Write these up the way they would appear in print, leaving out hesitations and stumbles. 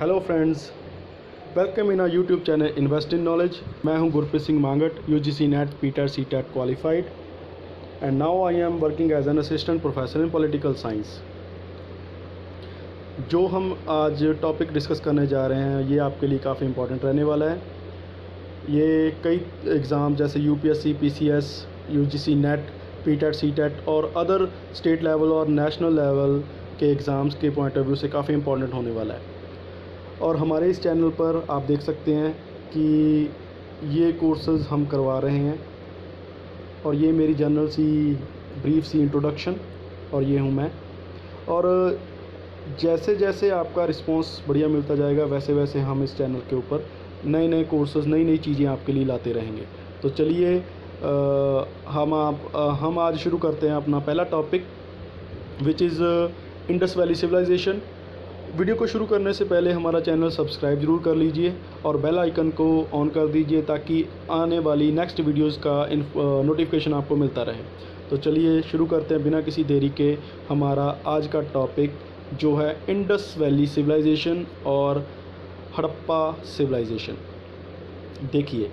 Hello friends, welcome in our YouTube channel invest in knowledge. मैं हूं Gurpreet Singh Mangat, UGC NET PTET CTET qualified and now I am working as an assistant professor in political science. जो हम आज topic discuss करने जा रहे हैं ये आपके लिए काफ़ी इंपॉर्टेंट रहने वाला है। ये कई एग्ज़ाम जैसे UPSC, PCS, UGC NET, PTET CTET और अदर स्टेट लेवल और नेशनल लेवल के एग्ज़ाम्स के पॉइंट ऑफ व्यू से काफ़ी इंपॉर्टेंट होने वाला है। और हमारे इस चैनल पर आप देख सकते हैं कि ये कोर्सेज़ हम करवा रहे हैं और ये मेरी जनरल सी ब्रीफ सी इंट्रोडक्शन और ये हूँ मैं। और जैसे जैसे आपका रिस्पांस बढ़िया मिलता जाएगा वैसे वैसे हम इस चैनल के ऊपर नए नए कोर्सेज़, नई नई चीज़ें आपके लिए लाते रहेंगे। तो चलिए हम आज शुरू करते हैं अपना पहला topic which is Indus valley civilisation. Video को शुरू करने से पहले हमारा चैनल सब्सक्राइब ज़रूर कर लीजिए और बेल आइकन को ऑन कर दीजिए ताकि आने वाली नेक्स्ट वीडियोस का नोटिफिकेशन आपको मिलता रहे। तो चलिए शुरू करते हैं बिना किसी देरी के हमारा आज का टॉपिक जो है इंडस वैली सिविलाइजेशन और हड़प्पा सिविलाइजेशन। देखिए,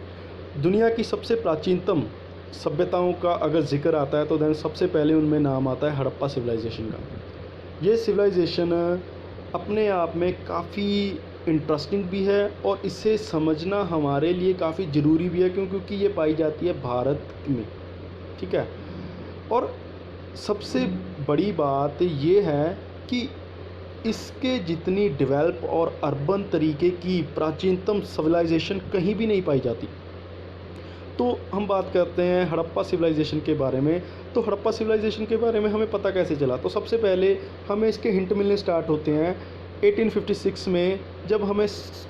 दुनिया की सबसे प्राचीनतम सभ्यताओं का अगर जिक्र आता है तो देन सबसे पहले उनमें नाम आता है हड़प्पा सिविलाइजेशन का। ये सिविलाइजेशन अपने आप में काफ़ी इंटरेस्टिंग भी है और इसे समझना हमारे लिए काफ़ी ज़रूरी भी है क्योंकि ये पाई जाती है भारत में, ठीक है। और सबसे बड़ी बात ये है कि इसके जितनी डेवलप और अर्बन तरीके की प्राचीनतम सिविलाइजेशन कहीं भी नहीं पाई जाती। तो हम बात करते हैं हड़प्पा सिविलाइजेशन के बारे में। तो हड़प्पा सिविलाइजेशन के बारे में हमें पता कैसे चला? तो सबसे पहले हमें इसके हिंट मिलने स्टार्ट होते हैं 1856 में, जब हमें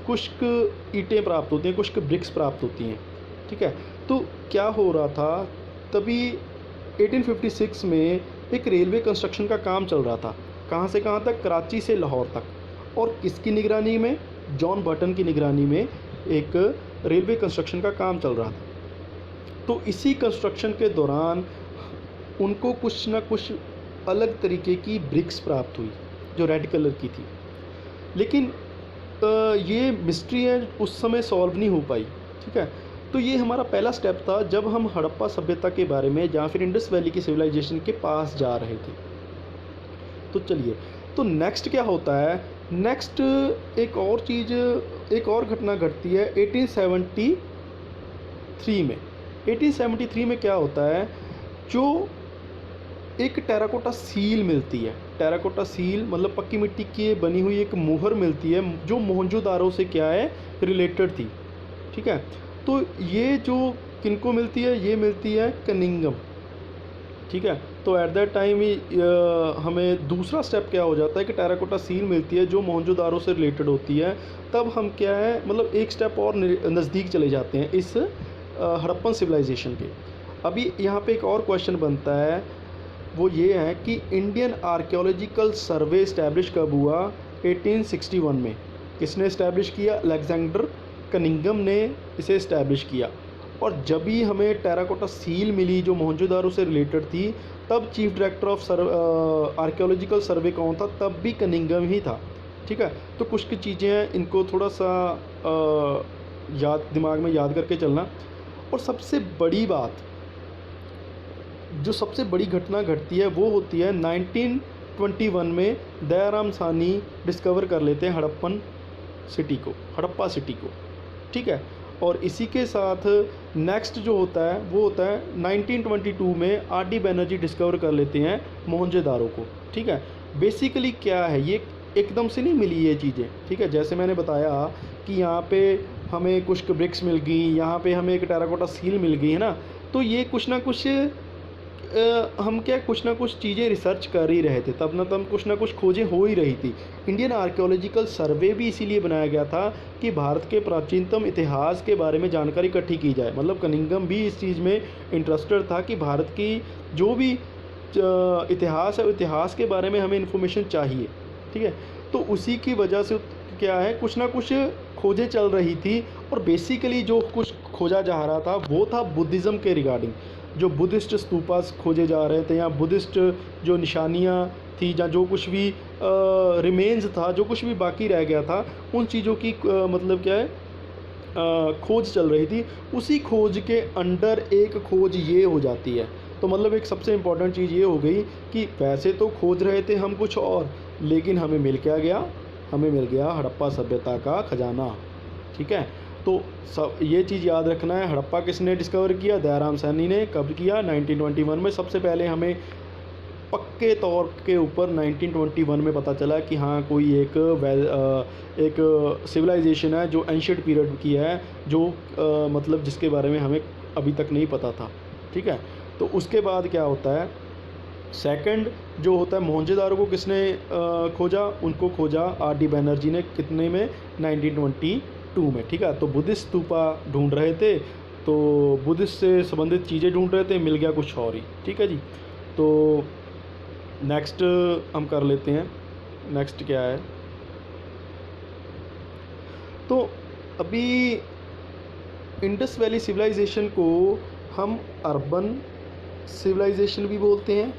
कुछ ईंटें प्राप्त होती हैं, कुछ ब्रिक्स प्राप्त होती हैं, ठीक है। तो क्या हो रहा था तभी 1856 में एक रेलवे कंस्ट्रक्शन का काम चल रहा था। कहाँ से कहाँ तक? कराची से लाहौर तक। और किसकी निगरानी में? जॉन बर्टन की निगरानी में एक रेलवे कंस्ट्रक्शन का काम चल रहा था। तो इसी कंस्ट्रक्शन के दौरान उनको कुछ ना कुछ अलग तरीके की ब्रिक्स प्राप्त हुई जो रेड कलर की थी, लेकिन ये मिस्ट्री है उस समय सॉल्व नहीं हो पाई, ठीक है। तो ये हमारा पहला स्टेप था जब हम हड़प्पा सभ्यता के बारे में या फिर इंडस वैली की सिविलाइजेशन के पास जा रहे थे। तो चलिए, तो नेक्स्ट क्या होता है? नेक्स्ट एक और घटना घटती है 1873 में। 1873 में क्या होता है? जो एक टेराकोटा सील मिलती है। टेराकोटा सील मतलब पक्की मिट्टी की बनी हुई एक मुहर मिलती है जो मोहनजोदारो से क्या है रिलेटेड थी, ठीक है। तो ये जो किनको मिलती है? ये मिलती है कनिंगम, ठीक है। तो एट दैट टाइम ही हमें दूसरा स्टेप क्या हो जाता है कि टेराकोटा सील मिलती है जो मोहनजोदारो से रिलेटेड होती है। तब हम क्या है मतलब एक स्टेप और नज़दीक चले जाते हैं इस हड़प्पन सिविलाइजेशन के। अभी यहाँ पे एक और क्वेश्चन बनता है, वो ये है कि इंडियन आर्कियोलॉजिकल सर्वे इस्टेब्लिश कब हुआ? 1861 में। किसने इस्टेब्लिश किया? अलेक्जेंडर कनिंगम ने इसे इस्टेब्लिश किया। और जब भी हमें टेराकोटा सील मिली जो मोहनजोदारो से रिलेटेड थी, तब chief director of archaeological survey कौन था? तब भी कनिंगम ही था, ठीक है। तो कुछ चीज़ें हैं, इनको थोड़ा सा दिमाग में याद करके चलना। और सबसे बड़ी बात, जो सबसे बड़ी घटना घटती है वो होती है 1921 में दयाराम साहनी डिस्कवर कर लेते हैं हड़प्पा सिटी को, ठीक है। और इसी के साथ नेक्स्ट जो होता है वो होता है 1922 में आर.डी. बनर्जी डिस्कवर कर लेते हैं मोहनजोदारो को, ठीक है। बेसिकली क्या है, ये एकदम से नहीं मिली ये चीज़ें, ठीक है। जैसे मैंने बताया कि यहाँ पे हमें कुछ ब्रिक्स मिल गई, यहाँ पे हमें एक टेराकोटा सील मिल गई है ना। तो ये कुछ ना कुछ हम क्या कुछ ना कुछ चीज़ें रिसर्च कर ही रहे थे, तब कुछ ना कुछ खोजें हो ही रही थी। इंडियन आर्कियोलॉजिकल सर्वे भी इसीलिए बनाया गया था कि भारत के प्राचीनतम इतिहास के बारे में जानकारी इकट्ठी की जाए। मतलब कनिंगम भी इस चीज़ में इंटरेस्टेड था कि भारत की जो भी इतिहास है इतिहास के बारे में हमें इन्फॉर्मेशन चाहिए, ठीक है। तो उसी की वजह से क्या है कुछ ना कुछ खोजें चल रही थी। और बेसिकली जो कुछ खोजा जा रहा था वो था बुद्धिज़्म के रिगार्डिंग। जो बुद्धिस्ट स्तूपास खोजे जा रहे थे या बुद्धिस्ट जो निशानियाँ थी, या जो कुछ भी रिमेन्स था, जो कुछ भी बाकी रह गया था, उन चीज़ों की मतलब क्या है खोज चल रही थी। उसी खोज के अंडर एक खोज ये हो जाती है। तो मतलब एक सबसे इम्पॉर्टेंट चीज़ ये हो गई कि वैसे तो खोज रहे थे हम कुछ और, लेकिन हमें मिल क्या गया, हमें मिल गया हड़प्पा सभ्यता का खजाना। ठीक है, तो सब ये चीज़ याद रखना है। हड़प्पा किसने डिस्कवर किया? दयाराम साहनी ने। कब किया? 1921 में। सबसे पहले हमें पक्के तौर के ऊपर 1921 में पता चला कि हाँ कोई एक सिविलाइजेशन है जो एंशिएंट पीरियड की है, जो मतलब जिसके बारे में हमें अभी तक नहीं पता था। ठीक है, तो उसके बाद क्या होता है, सेकंड जो होता है, मोहनजोदारो को किसने खोजा? उनको खोजा आर.डी. बैनर्जी ने। कितने में? 1922 में। ठीक है, तो बुद्धिस्ट स्तूपा ढूंढ रहे थे, तो बुद्धिस्ट से संबंधित चीज़ें ढूंढ रहे थे, मिल गया कुछ और ही। ठीक है जी, तो नेक्स्ट हम कर लेते हैं। नेक्स्ट क्या है, तो अभी इंडस वैली सिविलाइजेशन को हम अर्बन सिविलाइजेशन भी बोलते हैं,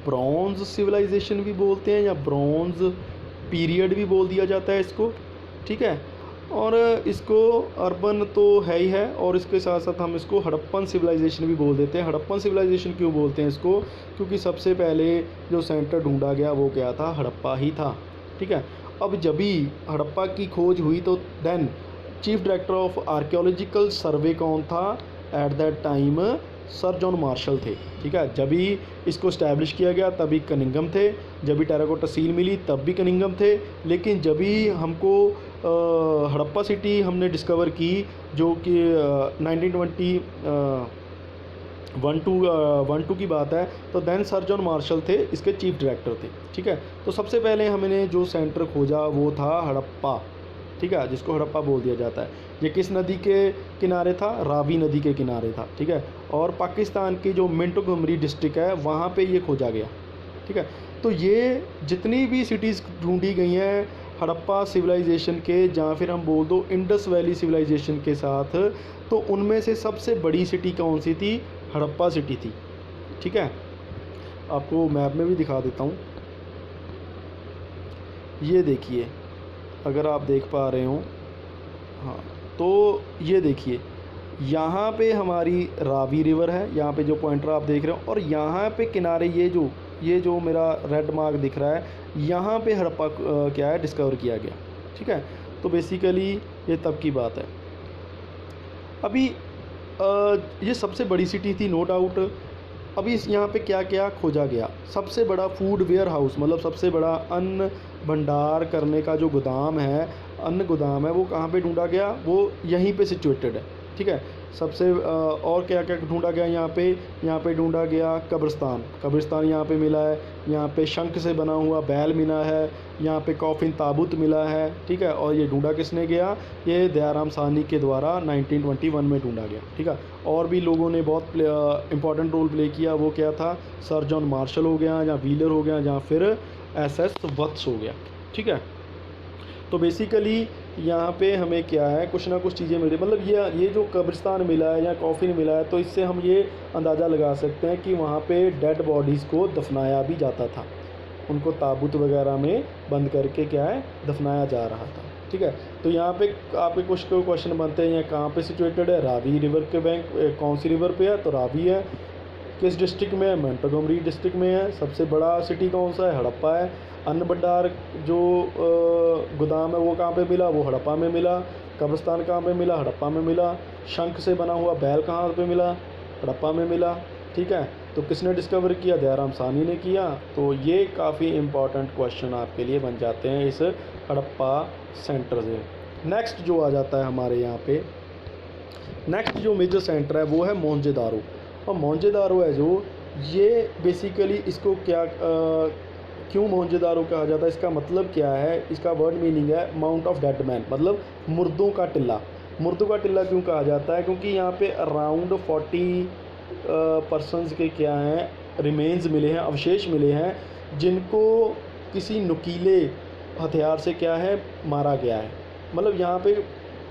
ब्रॉन्ज सिविलाइजेशन भी बोलते हैं, या ब्रॉन्ज पीरियड भी बोल दिया जाता है इसको। ठीक है, और इसको अर्बन तो है ही है, और इसके साथ साथ हम इसको हड़प्पन सिविलाइजेशन भी बोल देते हैं। हड़प्पन सिविलाइजेशन क्यों बोलते हैं इसको? क्योंकि सबसे पहले जो सेंटर ढूंढा गया वो क्या था? हड़प्पा ही था। ठीक है, अब जब भी हड़प्पा की खोज हुई तो then chief director of archaeological survey कौन था at that time? Sir John Marshall थे। ठीक है, जब भी इसको इस्टेब्लिश किया गया तभी कनिंघम थे, जब भी टेराकोटा सील मिली तब भी कनिंघम थे, लेकिन जब भी हमको हड़प्पा सिटी हमने डिस्कवर की, जो कि 1912 की बात है, तो देन सर जॉन मार्शल थे इसके चीफ डायरेक्टर थे। ठीक है, तो सबसे पहले हमने जो सेंटर खोजा वो था हड़प्पा। ठीक है, जिसको हड़प्पा बोल दिया जाता है। ये किस नदी के किनारे था? रावी नदी के किनारे था। ठीक है, और पाकिस्तान की जो मिंटोगमरी डिस्ट्रिक्ट है वहाँ पे ये खोजा गया। ठीक है, तो ये जितनी भी सिटीज़ ढूंढी गई हैं हड़प्पा सिविलाइजेशन के, या फिर हम बोल दो इंडस वैली सिविलाइजेशन के साथ, तो उनमें से सबसे बड़ी सिटी कौन सी थी? हड़प्पा सिटी थी। ठीक है, आपको मैप में भी दिखा देता हूँ। ये देखिए, अगर आप देख पा रहे हो, हाँ, तो ये देखिए यहाँ पे हमारी रावी रिवर है, यहाँ पे जो पॉइंटर आप देख रहे हो, और यहाँ पे किनारे ये जो मेरा रेड मार्क दिख रहा है, यहाँ पे हड़प्पा क्या है डिस्कवर किया गया। ठीक है, तो बेसिकली ये तब की बात है। अभी ये सबसे बड़ी सिटी थी नो डाउट। अभी यहाँ पे क्या क्या खोजा गया? सबसे बड़ा फूड वेयर हाउस, मतलब सबसे बड़ा अन्न भंडार करने का जो गोदाम है, अन्न गोदाम है, वो कहाँ पे ढूंढा गया? वो यहीं पे सिचुएटेड है। ठीक है, सबसे और क्या क्या ढूंढा गया यहाँ पे ढूंढा गया कब्रिस्तान यहाँ पे मिला है, यहाँ पे शंख से बना हुआ बैल मिला है, यहाँ पे कॉफिन ताबूत मिला है। ठीक है, और ये ढूंढा किसने गया? ये दयाराम साहनी के द्वारा 1921 में ढूंढा गया। ठीक है, और भी लोगों ने बहुत इंपॉर्टेंट रोल प्ले किया। वो क्या था? सर जॉन मार्शल हो गया, या व्हीलर हो गया, या फिर एस.एस. वत्स हो गया। ठीक है, तो बेसिकली यहाँ पे हमें क्या है, कुछ ना कुछ चीज़ें मिली। मतलब ये जो कब्रिस्तान मिला है या कॉफिन मिला है, तो इससे हम ये अंदाज़ा लगा सकते हैं कि वहाँ पे डेड बॉडीज़ को दफनाया भी जाता था, उनको ताबूत वगैरह में बंद करके क्या है दफनाया जा रहा था। ठीक है, तो यहाँ पे आपके कुछ क्वेश्चन बनते हैं, कहाँ पे सिचुएटेड है? रावी रिवर के बैंक कौन सी रिवर पे है? तो रावी है। किस डिस्ट्रिक्ट में है? मोंटगोमरी डिस्ट्रिक्ट में है। सबसे बड़ा सिटी कौन सा है? हड़प्पा है। अन्न भंडार जो गोदाम है वो कहाँ पे मिला? वो हड़प्पा में मिला। कब्रिस्तान कहाँ पे मिला? हड़प्पा में मिला। शंख से बना हुआ बैल कहाँ पे मिला? हड़प्पा में मिला। ठीक है, तो किसने डिस्कवर किया? दयाराम साहनी ने किया। तो ये काफ़ी इम्पॉर्टेंट क्वेश्चन आपके लिए बन जाते हैं इस हड़प्पा सेंटर से। नेक्स्ट जो आ जाता है हमारे यहाँ पे, नेक्स्ट जो मेजर सेंटर है वो है मोहनजोदारो। और मोहनजोदारो है जो, ये बेसिकली इसको क्या क्यों मोहनजोदारो कहा जाता है? इसका मतलब क्या है? इसका वर्ड मीनिंग है माउंट ऑफ डेड मैन, मतलब मुर्दों का टिल्ला। मुर्दों का टिल्ला क्यों कहा जाता है? क्योंकि यहाँ पे अराउंड 40 पर्सनस के क्या हैं रिमेन्स मिले हैं, अवशेष मिले हैं, जिनको किसी नुकीले हथियार से क्या है मारा गया है। मतलब यहाँ पे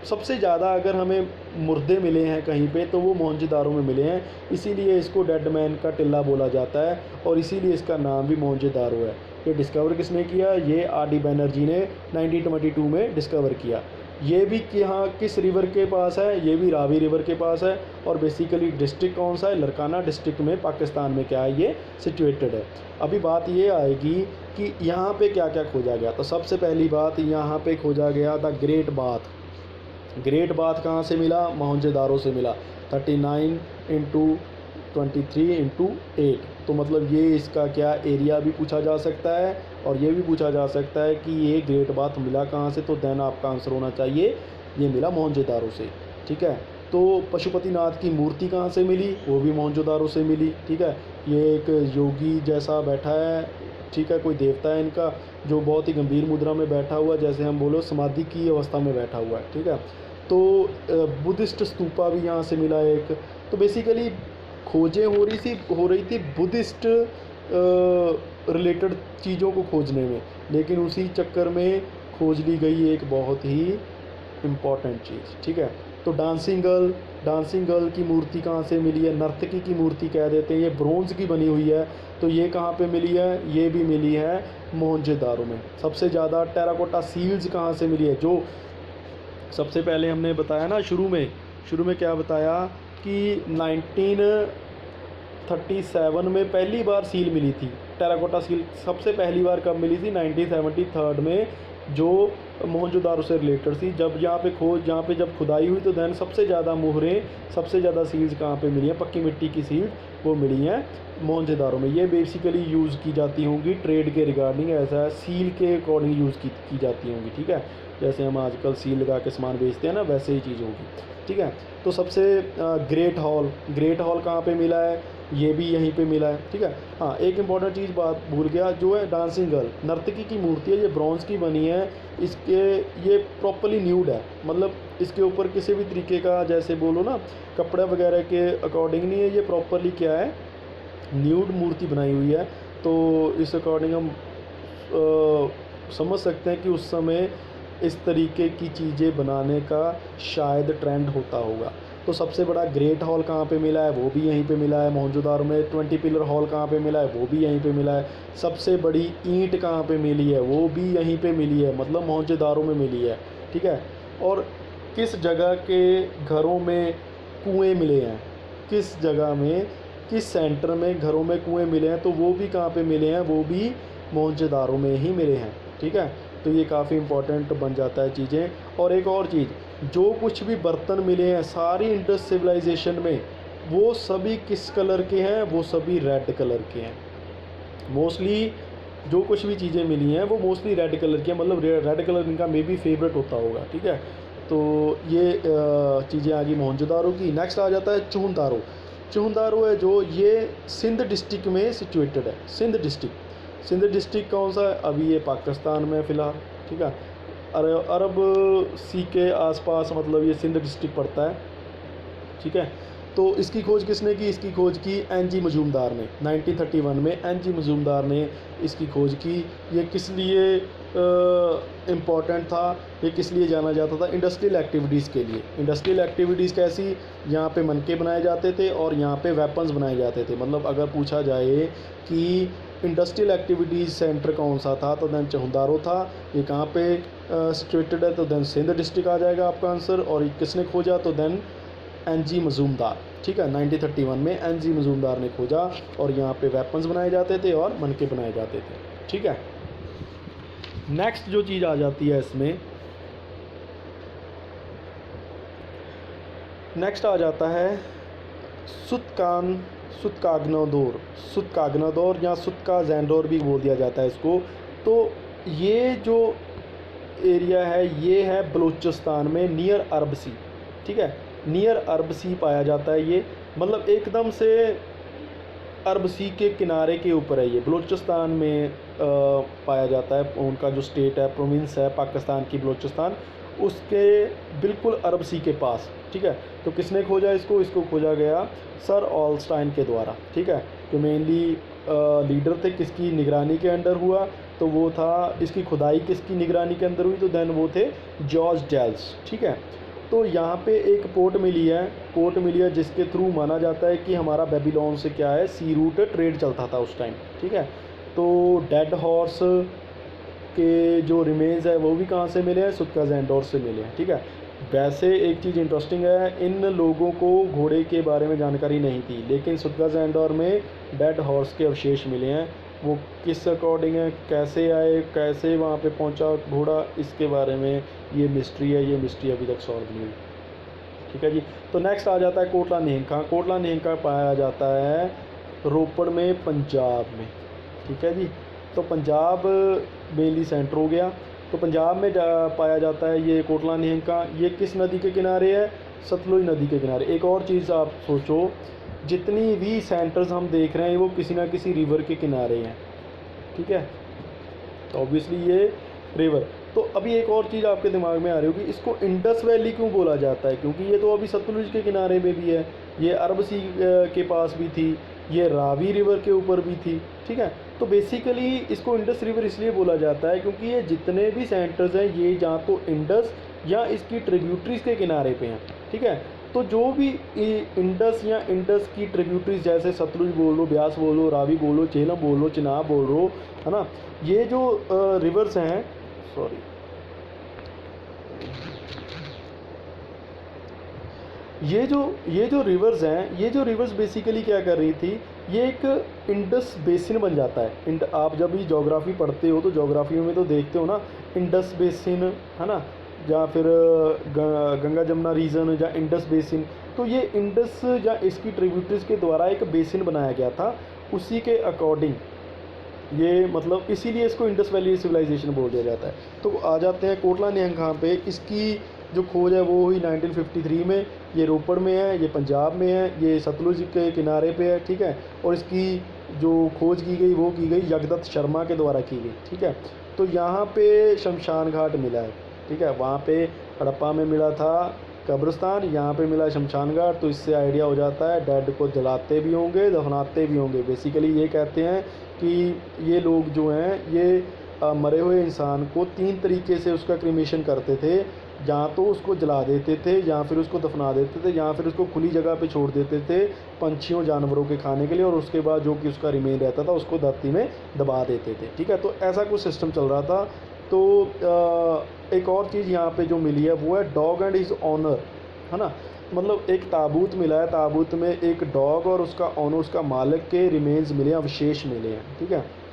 सबसे ज़्यादा अगर हमें मुर्दे मिले हैं कहीं पे तो वो मोहनजोदारो में मिले हैं, इसीलिए इसको डेड मैन का टिल्ला बोला जाता है और इसीलिए इसका नाम भी मोहनजोदारो है। ये डिस्कवर किसने किया? ये आर डी बैनर्जी ने 1922 में डिस्कवर किया। ये भी कि हाँ किस रिवर के पास है? ये भी रावी रिवर के पास है। और बेसिकली डिस्ट्रिक्ट कौन सा है? लरकाना डिस्ट्रिक्ट में पाकिस्तान में क्या है, ये सिचुएटेड है। अभी बात ये आएगी कि यहाँ पे क्या क्या खोजा गया। तो सबसे पहली बात, यहाँ पे खोजा गया the great bath. Great bath कहाँ से मिला? मोहनजोदारो से मिला। 39 इंटू 23 इंटू 8, तो मतलब ये इसका क्या एरिया भी पूछा जा सकता है और ये भी पूछा जा सकता है कि ये ग्रेट बाथ मिला कहाँ से। तो देन आपका आंसर होना चाहिए ये मिला मोहनजोदारो से। ठीक है, तो पशुपतिनाथ की मूर्ति कहाँ से मिली? वो भी मोहनजोदारो से मिली। ठीक है, ये एक योगी जैसा बैठा है, ठीक है, कोई देवता है इनका, जो बहुत ही गंभीर मुद्रा में बैठा हुआ, जैसे हम बोलो समाधि की अवस्था में बैठा हुआ है। ठीक है, तो बुद्धिस्ट स्तूपा भी यहाँ से मिला एक। तो बेसिकली खोजें हो रही थी बुद्धिस्ट रिलेटेड चीज़ों को खोजने में, लेकिन उसी चक्कर में खोज ली गई एक बहुत ही इम्पॉर्टेंट चीज़। ठीक है, तो डांसिंग गर्ल की मूर्ति कहाँ से मिली है? नर्तकी की मूर्ति कह देते हैं, ये ब्रोंज की बनी हुई है। तो ये कहाँ पे मिली है? ये भी मिली है मोहनजोदारो में। सबसे ज़्यादा टेराकोटा सील्स कहाँ से मिली है? जो सबसे पहले हमने बताया ना शुरू में क्या बताया कि 1937 में पहली बार सील मिली थी, टेराकोटा सील सबसे पहली बार कब मिली थी? 1973 में, जो मोहनजोदारो से रिलेटेड थी। जब यहाँ पे जब खुदाई हुई तो देन सबसे ज़्यादा मोहरें, सबसे ज़्यादा सील्स कहाँ पे मिली हैं? पक्की मिट्टी की सील्स वो मिली हैं मोहनजोदारो में। ये बेसिकली यूज़ की जाती होंगी ट्रेड के रिगार्डिंग, ऐसा सील के अकॉर्डिंग यूज़ की जाती होंगी। ठीक है, जैसे हम आजकल सील लगा के सामान बेचते हैं ना, वैसे ही चीज़ होगी। ठीक है, तो सबसे ग्रेट हॉल कहाँ पे मिला है? ये भी यहीं पे मिला है। ठीक है, हाँ एक इम्पॉर्टेंट चीज़ बात भूल गया, जो है डांसिंग गर्ल नर्तकी की मूर्ति है, ये ब्रॉन्ज की बनी है। ये प्रॉपरली न्यूड है, मतलब इसके ऊपर किसी भी तरीके का जैसे बोलो ना कपड़े वगैरह के अकॉर्डिंग नहीं है, ये प्रॉपरली क्या है? न्यूड मूर्ति बनाई हुई है। तो इस अकॉर्डिंग हम समझ सकते हैं कि उस समय इस तरीके की चीज़ें बनाने का शायद ट्रेंड होता होगा। तो सबसे बड़ा ग्रेट हॉल कहाँ पे मिला है? वो भी यहीं पे मिला है मोहनजोदारो में। 20 पिलर हॉल कहाँ पे मिला है? वो भी यहीं पे मिला है। सबसे बड़ी ईंट कहाँ पे मिली है? वो भी यहीं पे मिली है, मतलब मोहनजोदारो में मिली है। ठीक है, और किस जगह के घरों में कुएँ मिले हैं? किस जगह में, किस सेंटर में घरों में कुएँ मिले हैं? तो वो भी कहाँ पे मिले हैं? वो भी मोहनजोदारो में ही मिले हैं। ठीक है, तो ये काफ़ी इम्पोर्टेंट बन जाता है चीज़ें। और एक और चीज़, जो कुछ भी बर्तन मिले हैं सारी इंडस सिविलाइजेशन में, वो सभी किस कलर के हैं? वो सभी रेड कलर के हैं। मोस्टली जो कुछ भी चीज़ें मिली हैं वो मोस्टली रेड कलर की हैं, मतलब रेड कलर इनका मे बी फेवरेट होता होगा। ठीक है, तो ये चीज़ें आ गई मोहनजोदारो की। नेक्स्ट आ जाता है चूहनदारो है, जो ये सिंध डिस्ट्रिक्ट में सिचुएटेड है। सिंध डिस्ट्रिक्ट कौन सा है? अभी ये पाकिस्तान में फ़िलहाल। ठीक है, अरब सी के आसपास, मतलब ये सिंध डिस्ट्रिक्ट पड़ता है। ठीक है, तो इसकी खोज किसने की? इसकी खोज की एन.जी. मजूमदार ने। 1931 में एन.जी. मजूमदार ने इसकी खोज की। ये किस लिए इम्पॉर्टेंट था? ये किस लिए जाना जाता था? इंडस्ट्रियल एक्टिविटीज़ के लिए। इंडस्ट्रियल एक्टिविटीज़ कैसी? यहाँ पे मनके बनाए जाते थे और यहाँ पे वेपन्स बनाए जाते थे। मतलब अगर पूछा जाए कि इंडस्ट्रियल एक्टिविटीज़ सेंटर कौन सा था, तो देन चौहनदारो था। ये कहाँ पे सिचुएटेड है? तो देन सिंध डिस्ट्रिक्ट आ जाएगा आपका आंसर। और ये किसने खोजा? तो देन एन.जी. मजूमदार। ठीक है, 1931 में एन.जी. मजूमदार ने खोजा और यहाँ पे वेपन्स बनाए जाते थे और मनके बनाए जाते थे। ठीक है, नेक्स्ट जो चीज़ आ जाती है इसमें, नेक्स्ट आ जाता है सुत्काग्नादोर या सुत्का जैंडोर भी बोल दिया जाता है इसको। तो ये जो एरिया है ये है बलूचिस्तान में, नियर अरब सी। ठीक है, नियर अरब सी पाया जाता है ये, मतलब एकदम से अरब सी के किनारे के ऊपर है ये। बलूचिस्तान में पाया जाता है, उनका जो स्टेट है, प्रोविंस है पाकिस्तान की बलूचिस्तान, उसके बिल्कुल अरब सी के पास। ठीक है, तो किसने खोजा इसको? इसको खोजा गया सर ऑलस्टाइन के द्वारा। ठीक है, तो मेनली लीडर थे, किसकी निगरानी के अंडर हुआ? तो वो था, इसकी खुदाई किसकी निगरानी के अंदर हुई? तो देन वो थे जॉर्ज डेल्स। ठीक है, तो यहाँ पे एक पोर्ट मिली है जिसके थ्रू माना जाता है कि हमारा बेबीलोन से क्या है, सी रूट ट्रेड चलता था उस टाइम, ठीक है। तो डेड हॉर्स के जो रिमेन्स है वो भी कहाँ से मिले हैं, सुत्काज़ेंडोर से मिले हैं, ठीक है। वैसे एक चीज़ इंटरेस्टिंग है, इन लोगों को घोड़े के बारे में जानकारी नहीं थी, लेकिन सुत्काज़ेंडोर में डेड हॉर्स के अवशेष मिले हैं। वो किस अकॉर्डिंग है, कैसे आए, कैसे वहाँ पे पहुँचा घोड़ा, इसके बारे में ये मिस्ट्री है, ये मिस्ट्री अभी तक सॉल्व नहीं हुई, ठीक है जी। तो नेक्स्ट आ जाता है कोटला निहंगा। कोटला निहंगा पाया जाता है रोपड़ में, पंजाब में, ठीक है जी। तो पंजाब मेनली सेंटर हो गया। तो पंजाब में पाया जाता है ये कोटला निहंगा। ये किस नदी के किनारे है, सतलुज नदी के किनारे। एक और चीज़ आप सोचो, जितनी भी सेंटर्स हम देख रहे हैं वो किसी ना किसी रिवर के किनारे हैं, ठीक है। तो ऑब्वियसली ये रिवर। तो अभी एक और चीज़ आपके दिमाग में आ रही होगी, इसको इंडस वैली क्यों बोला जाता है, क्योंकि ये तो अभी सतलुज के किनारे में भी है, ये अरब सी के पास भी थी, ये रावी रिवर के ऊपर भी थी, ठीक है। तो बेसिकली इसको इंडस रिवर इसलिए बोला जाता है क्योंकि ये जितने भी सेंटर्स हैं ये या तो इंडस या इसकी ट्रिब्यूटरीज के किनारे पे हैं, ठीक है। तो जो भी इंडस या इंडस की ट्रिब्यूटरीज, जैसे सतलुज बोल लो, ब्यास बोल लो, रावी बोल लो, झेलम बोल लो, चिनाब बोल लो, है ना, ये जो रिवर्स हैं, सॉरी, ये जो रिवर्स हैं, ये जो रिवर्स बेसिकली क्या कर रही थी, ये एक इंडस बेसिन बन जाता है। आप जब भी ज्योग्राफी पढ़ते हो तो ज्योग्राफी में तो देखते हो ना, इंडस बेसिन, है ना, या फिर गंगा जमुना रीजन या इंडस बेसिन। तो ये इंडस या इसकी ट्रिब्यूटरीज के द्वारा एक बेसिन बनाया गया था, उसी के अकॉर्डिंग ये, मतलब इसीलिए इसको इंडस वैली सिविलाइजेशन बोल दिया जाता है। तो आ जाते हैं कोटला निहंगा पे। इसकी जो खोज है वो हुई 1953 में। ये रोपड़ में है, ये पंजाब में है, ये सतलुज के किनारे पे है, ठीक है। और इसकी जो खोज की गई वो की गई जगदत्त शर्मा के द्वारा की गई, ठीक है। तो यहाँ पे शमशान घाट मिला है, ठीक है। वहाँ पे हड़प्पा में मिला था कब्रिस्तान, यहाँ पे मिला शमशान घाट। तो इससे आइडिया हो जाता है डेड को जलाते भी होंगे, दफनाते भी होंगे। बेसिकली ये कहते हैं कि ये लोग जो हैं ये मरे हुए इंसान को 3 तरीके से उसका क्रीमेशन करते थे, या तो उसको जला देते थे, या फिर उसको दफना देते थे, या फिर उसको खुली जगह पे छोड़ देते थे पंछियों जानवरों के खाने के लिए, और उसके बाद जो कि उसका रिमेन रहता था उसको धरती में दबा देते थे, ठीक है। तो ऐसा कुछ सिस्टम चल रहा था। तो एक और चीज़ यहाँ पे जो मिली है वो है डॉग एंड हिज ऑनर, है ना। मतलब एक ताबूत मिला है, ताबूत में एक डॉग और उसका ऑनर, उसका मालिक के रिमेन्स मिले हैं, अवशेष मिले हैं, ठीक है।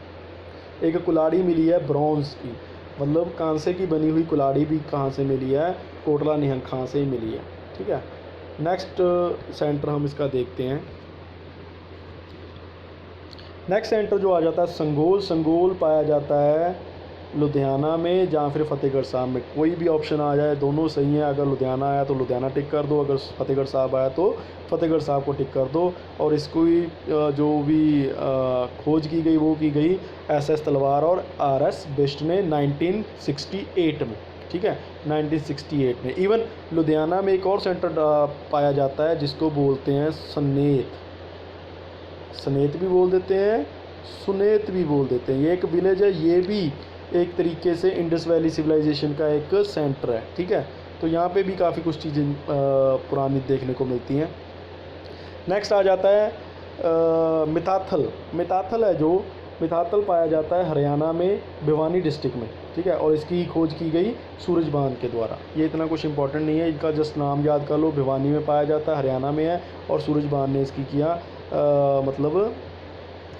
एक कुल्हाड़ी मिली है ब्रॉन्ज की, मतलब कांसे की बनी हुई कुल्हाड़ी भी कहाँ से मिली है, कोटला निहंगा से ही मिली है, ठीक है। नेक्स्ट सेंटर हम इसका देखते हैं। नेक्स्ट सेंटर जो आ जाता है संगोल। संगोल पाया जाता है लुधियाना में या फिर फतेहगढ़ साहब में, कोई भी ऑप्शन आ जाए, दोनों सही है। अगर लुधियाना आया तो लुधियाना टिक कर दो, अगर फतेहगढ़ साहब आया तो फतेहगढ़ साहब को टिक कर दो। और इसको जो भी खोज की गई वो की गई SS तलवार और RS बिष्ट ने 1968 में, ठीक है, 1968 में। इवन लुधियाना में एक और सेंटर पाया जाता है जिसको बोलते हैं सनेत। सनेत भी बोल देते हैं, सुनेत भी बोल देते हैं। ये एक विलेज है, ये भी एक तरीके से इंडस वैली सिविलाइजेशन का एक सेंटर है, ठीक है। तो यहाँ पे भी काफ़ी कुछ चीज़ें पुरानी देखने को मिलती हैं। नेक्स्ट आ जाता है मिताथल। मिताथल है जो, मिताथल पाया जाता है हरियाणा में, भिवानी डिस्ट्रिक्ट में, ठीक है। और इसकी खोज की गई सूरजबान के द्वारा। ये इतना कुछ इंपॉर्टेंट नहीं है, इनका जस्ट नाम याद कर लो। भिवानी में पाया जाता है, हरियाणा में है, और सूरजबान ने इसकी किया मतलब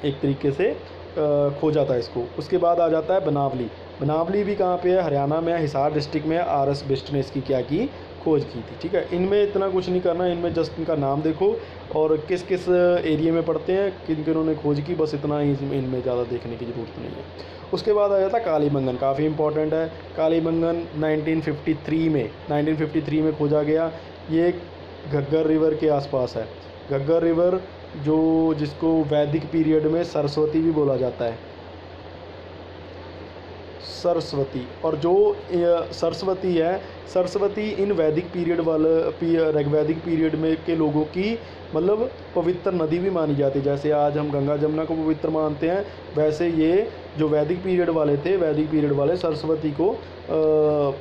एक तरीके से खोजा था इसको। उसके बाद आ जाता है बनावली। बनावली भी कहाँ पे है, हरियाणा में है, हिसार डिस्ट्रिक्ट में है। RS बिष्ट ने इसकी क्या की, खोज की थी, ठीक है। इनमें इतना कुछ नहीं करना, इनमें जस्ट इनका नाम देखो और किस किस एरिया में पढ़ते हैं, किन किनों ने खोज की, बस इतना ही। इनमें ज़्यादा देखने की ज़रूरत नहीं है। उसके बाद आ जाता है कालीबंगन, काफ़ी इंपॉर्टेंट है। कालीबंगन 1953 में खोजा गया। ये घग्गर रिवर के आसपास है। घग्गर रिवर जिसको वैदिक पीरियड में सरस्वती भी बोला जाता है। सरस्वती। और जो सरस्वती है, सरस्वती इन वैदिक पीरियड वैदिक पीरियड में के लोगों की मतलब पवित्र नदी भी मानी जाती है। जैसे आज हम गंगा जमुना को पवित्र मानते हैं, वैसे ये जो वैदिक पीरियड वाले थे, वैदिक पीरियड वाले सरस्वती को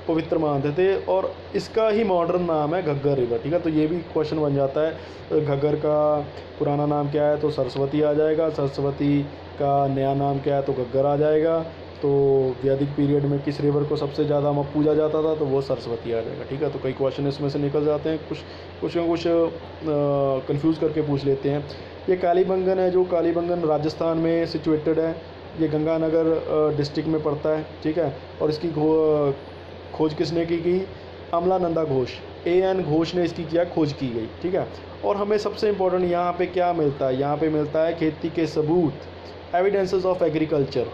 पवित्र मानते थे। और इसका ही मॉडर्न नाम है घग्गर रिवर। ठीक है, तो ये भी क्वेश्चन बन जाता है, घग्गर का पुराना नाम क्या है, तो सरस्वती आ जाएगा। सरस्वती का नया नाम क्या है, तो घग्गर आ जाएगा। तो वैदिक पीरियड में किस रिवर को सबसे ज़्यादा पूजा जाता था, तो वो सरस्वती आ जाएगा। ठीक है, तो कई क्वेश्चन इसमें से निकल जाते हैं, कुछ कंफ्यूज करके पूछ लेते हैं। ये कालीबंगन है, जो कालीबंगन राजस्थान में सिचुएटेड है। ये गंगानगर डिस्ट्रिक्ट में पड़ता है। ठीक है, और इसकी खोज किसने की? अमलानंदा घोष, AN घोष ने इसकी खोज की गई। ठीक है, और हमें सबसे इम्पोर्टेंट यहाँ पे क्या मिलता है? यहाँ पे मिलता है खेती के सबूत, एविडेंसेस ऑफ एग्रीकल्चर।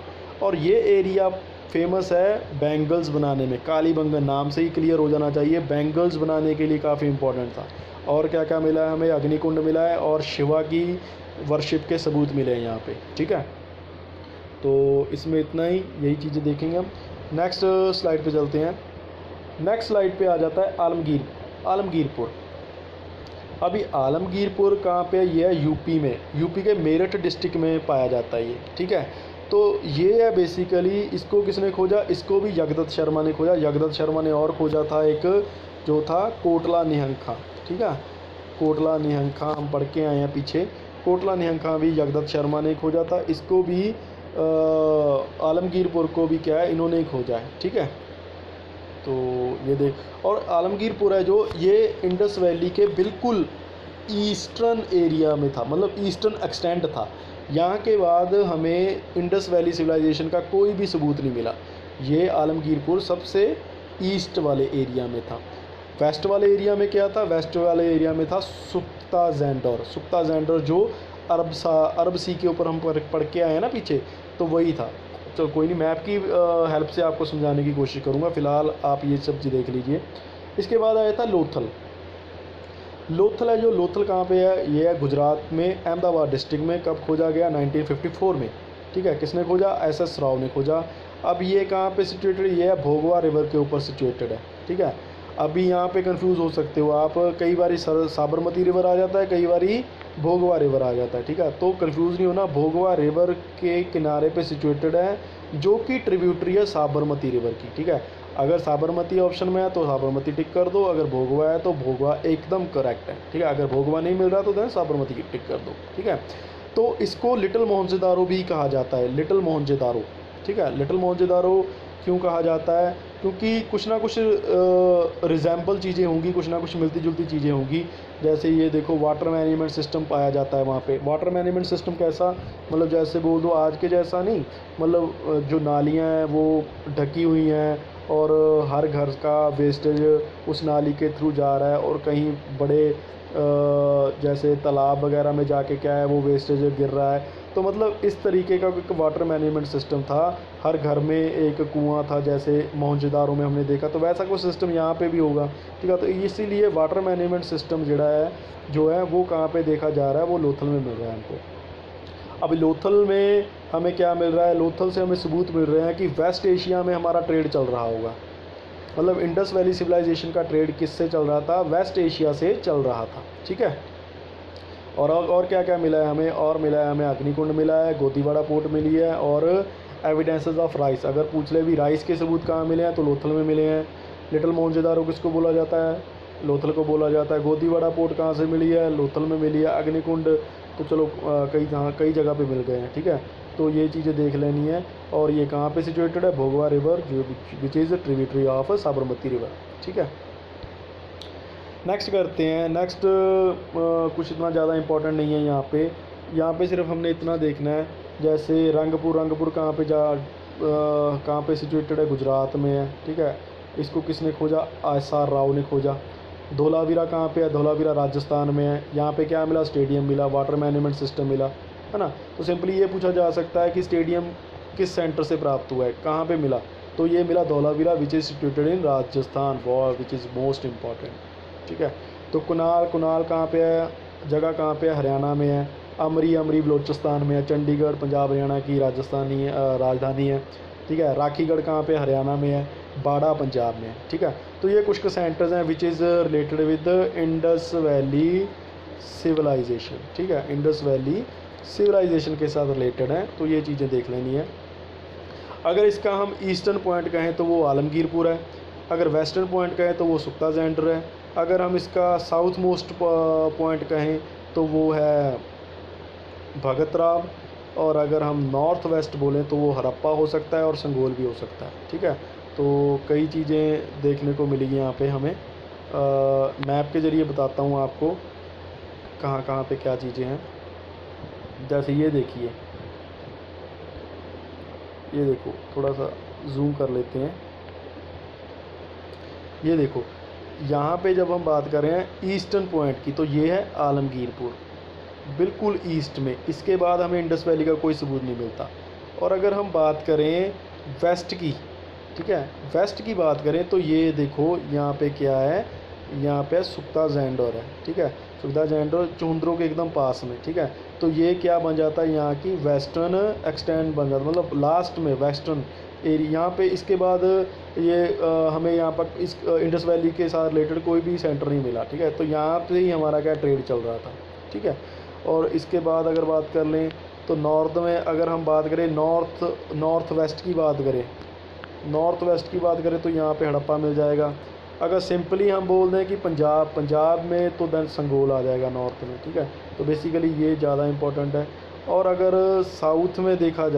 और ये एरिया फेमस है बैंगल्स बनाने में। कालीबंगन नाम से ही क्लियर हो जाना चाहिए, बैंगल्स बनाने के लिए काफ़ी इम्पोर्टेंट था। और क्या क्या मिला है हमें? अग्निकुंड मिला है और शिवा की वर्शिप के सबूत मिले हैं यहाँ पे। ठीक है, तो इसमें इतना ही, यही चीज़ें देखेंगे हम। नेक्स्ट स्लाइड पे चलते हैं। नेक्स्ट स्लाइड पे आ जाता है आलमगीरपुर। अभी आलमगीरपुर कहाँ पे? ये है यूपी में, यूपी के मेरठ डिस्ट्रिक्ट में पाया जाता है ये। ठीक है, तो ये है बेसिकली, इसको किसने खोजा? इसको भी जगदत्त शर्मा ने खोजा। जगदत्त शर्मा ने और खोजा था एक जो था कोटला निहंखा। ठीक है, कोटला निहंखा हम पढ़ के आए हैं पीछे। कोटला निहंखा भी जगदत्त शर्मा ने खोजा था। इसको भी आलमगीरपुर को भी क्या है, इन्होंने ही खोजा है। ठीक है, तो ये देख, और आलमगीरपुर है जो ये इंडस वैली के बिल्कुल ईस्टर्न एरिया में था, मतलब ईस्टर्न एक्सटेंट था। यहाँ के बाद हमें इंडस वैली सिविलाइजेशन का कोई भी सबूत नहीं मिला। ये आलमगीरपुर सबसे ईस्ट वाले एरिया में था। वेस्ट वाले एरिया में क्या था? वेस्ट वाले एरिया में था सुक्ता जैंडोर जो अरब सी के ऊपर हम पढ़ के आए हैं ना पीछे, तो वही था। तो कोई नहीं, मैप की हेल्प से आपको समझाने की कोशिश करूँगा। फ़िलहाल आप ये सब चीज़ देख लीजिए। इसके बाद आया था लोथल है, जो लोथल कहाँ पे है? ये है गुजरात में, अहमदाबाद डिस्ट्रिक्ट में। कब खोजा गया? 1954 में। ठीक है, किसने खोजा? SS राव ने खोजा। अब ये कहाँ पे सिचुएटेड? ये है भोगवा रिवर के ऊपर सिचुएटेड है। ठीक है, अभी यहाँ पे कंफ्यूज हो सकते हो आप, कई बारी साबरमती रिवर आ जाता है, कई बारी भोगवा रिवर आ जाता है। ठीक है, तो कंफ्यूज नहीं होना, भोगवा रिवर के किनारे पे सिचुएटेड है, जो कि ट्रिब्यूटरी है साबरमती रिवर की। ठीक है, अगर साबरमती ऑप्शन में है तो साबरमती टिक कर दो, अगर भोगवा है तो भोगवा एकदम करेक्ट है। ठीक है, अगर भोगवा नहीं मिल रहा तो देन साबरमती की टिक कर दो। ठीक है, तो इसको लिटिल मोहनजोदारो भी कहा जाता है, लिटिल मोहनजोदारो। ठीक है, लिटिल मोहनजोदारो क्यों कहा जाता है? क्योंकि कुछ ना कुछ रिजेंबल चीज़ें होंगी, कुछ ना कुछ मिलती जुलती चीज़ें होंगी। जैसे ये देखो, वाटर मैनेजमेंट सिस्टम पाया जाता है वहाँ पे। वाटर मैनेजमेंट सिस्टम कैसा? मतलब जैसे बोल दो आज के जैसा नहीं, मतलब जो नालियाँ हैं वो ढकी हुई हैं और हर घर का वेस्टेज उस नाली के थ्रू जा रहा है, और कहीं बड़े जैसे तालाब वगैरह में जाके क्या है वो वेस्टेज गिर रहा है। तो मतलब इस तरीके का एक वाटर मैनेजमेंट सिस्टम था। हर घर में एक कुआं था, जैसे मोहनजोदारो में हमने देखा, तो वैसा कोई सिस्टम यहाँ पे भी होगा। ठीक है, तो इसीलिए वाटर मैनेजमेंट सिस्टम जो है वो कहाँ पे देखा जा रहा है? वो लोथल में मिल रहा है हमको। अब लोथल में हमें क्या मिल रहा है? लोथल से हमें सबूत मिल रहे हैं कि वेस्ट एशिया में हमारा ट्रेड चल रहा होगा। मतलब इंडस वैली सिविलाइजेशन का ट्रेड किससे चल रहा था? वेस्ट एशिया से चल रहा था। ठीक है, और क्या क्या मिला है हमें? और मिला है हमें अग्निकुंड मिला है, गोदीवाड़ा पोर्ट मिली है, और एविडेंसेस ऑफ राइस। अगर पूछ ले भी राइस के सबूत कहाँ मिले हैं, तो लोथल में मिले हैं। लिटिल मोहनजोदारो किसको बोला जाता है? लोथल को बोला जाता है। गोदीवाड़ा पोर्ट कहाँ से मिली है? लोथल में मिली है। अग्निकुंड तो चलो कई जगह पे मिल गए हैं। ठीक है, तो ये चीज़ें देख लेनी है। और ये कहाँ पे सिचुएटेड है? भोगवा रिवर, जो which is tributary of Sabarmati river. ठीक है, नेक्स्ट करते हैं। नेक्स्ट कुछ इतना ज़्यादा इम्पोर्टेंट नहीं है यहाँ पे सिर्फ हमने इतना देखना है, जैसे रंगपुर कहाँ पे सिचुएटेड है? गुजरात में है। ठीक है, इसको किसने खोजा? SR राव ने खोजा। धोलावीरा कहाँ पे है? धोलावीरा राजस्थान में है। यहाँ पे क्या मिला? स्टेडियम मिला, वाटर मैनेजमेंट सिस्टम मिला, है ना। तो सिंपली ये पूछा जा सकता है कि स्टेडियम किस सेंटर से प्राप्त हुआ है, कहाँ पे मिला? तो ये मिला Dholavira, which is situated in Rajasthan, which is most important. ठीक है, तो कुनाल कहाँ पे है? जगह कहाँ पे है? हरियाणा में है। अमरी बलूचिस्तान में है। चंडीगढ़ पंजाब हरियाणा की राजधानी है। ठीक है। राखीगढ़ कहाँ पे, हरियाणा में है। बाड़ा पंजाब में है, ठीक है। तो ये कुछ सेंटर्स हैं which is related with Indus valley civilisation, ठीक है। इंडस वैली सिविलाइजेशन के साथ रिलेटेड हैं, तो ये चीज़ें देख लेनी है। अगर इसका हम ईस्टर्न पॉइंट कहें तो वो आलमगीरपुर है, अगर वेस्टर्न पॉइंट कहें तो वो सुक्ता ज़ैंडर है, अगर हम इसका साउथ मोस्ट पॉइंट कहें तो वो है भगत राव, और अगर हम नॉर्थ वेस्ट बोलें तो वो हड़प्पा हो सकता है और संगोल भी हो सकता है, ठीक है। तो कई चीज़ें देखने को मिलेगी यहाँ पे हमें। मैप के ज़रिए बताता हूँ आपको कहाँ कहाँ पे क्या चीज़ें हैं। जैसे ये देखिए, ये देखो, थोड़ा सा जूम कर लेते हैं। ये देखो, यहाँ पे जब हम बात कर रहे हैं ईस्टर्न पॉइंट की, तो ये है आलमगीरपुर, बिल्कुल ईस्ट में। इसके बाद हमें इंडस वैली का कोई सबूत नहीं मिलता। और अगर हम बात करें वेस्ट की, ठीक है, वेस्ट की बात करें तो ये देखो यहाँ पे क्या है, यहाँ पे सुक्ता ज़ैंडोर है, ठीक है। सुक्ता ज़ैंडोर चुंद्रों के एकदम पास में, ठीक है। तो ये क्या बन जाता है, यहाँ की वेस्टर्न एक्सटेंड बन जाता है, मतलब लास्ट में वेस्टर्न एरिया। यहाँ पे इसके बाद ये हमें यहाँ पर इस इंडस वैली के साथ रिलेटेड कोई भी सेंटर नहीं मिला, ठीक है। तो यहाँ पे ही हमारा क्या ट्रेड चल रहा था, ठीक है। और इसके बाद अगर बात कर लें तो नॉर्थ में, अगर हम बात करें नॉर्थ वेस्ट की बात करें, नॉर्थ वेस्ट की बात करें तो यहाँ पे हड़प्पा मिल जाएगा। अगर सिंपली हम बोल दें कि पंजाब में, तो देन संगोल आ जाएगा नॉर्थ में, ठीक है। तो बेसिकली ये ज़्यादा इम्पोर्टेंट है। और अगर साउथ में देखा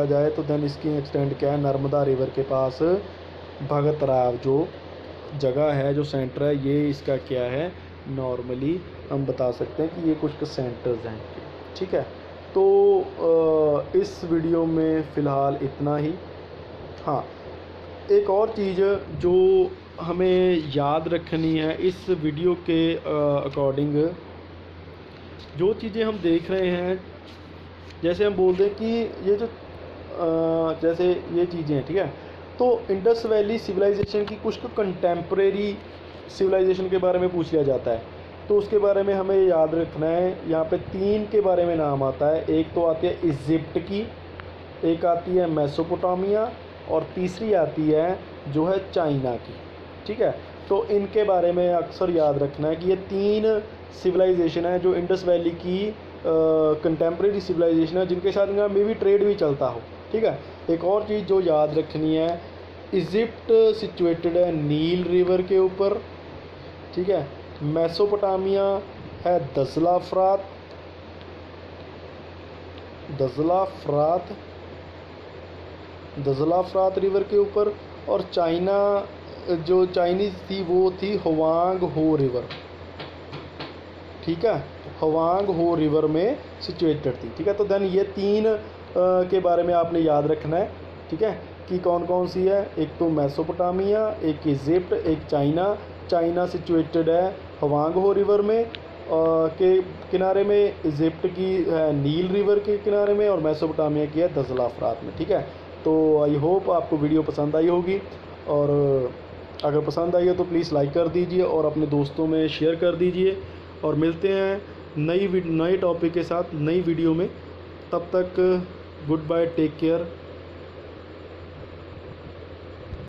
जाए तो देन इसकी एक्सटेंड क्या है, नर्मदा रिवर के पास भगत राव जो जगह है, जो सेंटर है, ये इसका क्या है, नॉर्मली हम बता सकते हैं कि ये कुछ सेंटर्स हैं, ठीक है। तो इस वीडियो में फ़िलहाल इतना ही। हाँ, एक और चीज़ जो हमें याद रखनी है इस वीडियो के अकॉर्डिंग, जो चीज़ें हम देख रहे हैं, जैसे हम बोल दें कि ये जो जैसे ये चीज़ें हैं, ठीक है। तो इंडस वैली सिविलाइजेशन की कुछ तो कंटेम्प्रेरी सिविलाइजेशन के बारे में पूछ लिया जाता है, तो उसके बारे में हमें याद रखना है। यहाँ पे 3 के बारे में नाम आता है। एक तो आती है इजिप्ट की, एक आती है मेसोपोटामिया, और तीसरी आती है जो है चाइना की, ठीक है। तो इनके बारे में अक्सर याद रखना है कि ये 3 सिविलाइजेशन है जो इंडस वैली की कंटेम्प्रेरी सिविलाइजेशन है, जिनके साथ इनका मे भी ट्रेड भी चलता हो, ठीक है। एक और चीज़ जो याद रखनी है, इजिप्ट सिचुएटेड है नील रिवर के ऊपर, ठीक है। मेसोपोटामिया है दजला फ्रात रिवर के ऊपर, और चाइना जो चाइनीज़ थी वो थी हुआंग हो रिवर, ठीक है, हुआंग हो रिवर में सिचुएटेड थी, ठीक है। तो देन ये 3 के बारे में आपने याद रखना है, ठीक है, कि कौन कौन सी है। एक तो मेसोपोटामिया, एक इजिप्ट, एक चाइना। चाइना सिचुएटेड है हुआंग हो रिवर में के किनारे में, इजिप्ट की है नील रिवर के किनारे में, और मेसोपोटामिया की है दजला फ्रात में, ठीक है। तो आई होप आपको वीडियो पसंद आई होगी, और अगर पसंद आई है तो प्लीज़ लाइक कर दीजिए और अपने दोस्तों में शेयर कर दीजिए। और मिलते हैं नए टॉपिक के साथ नई वीडियो में। तब तक गुड बाय, टेक केयर।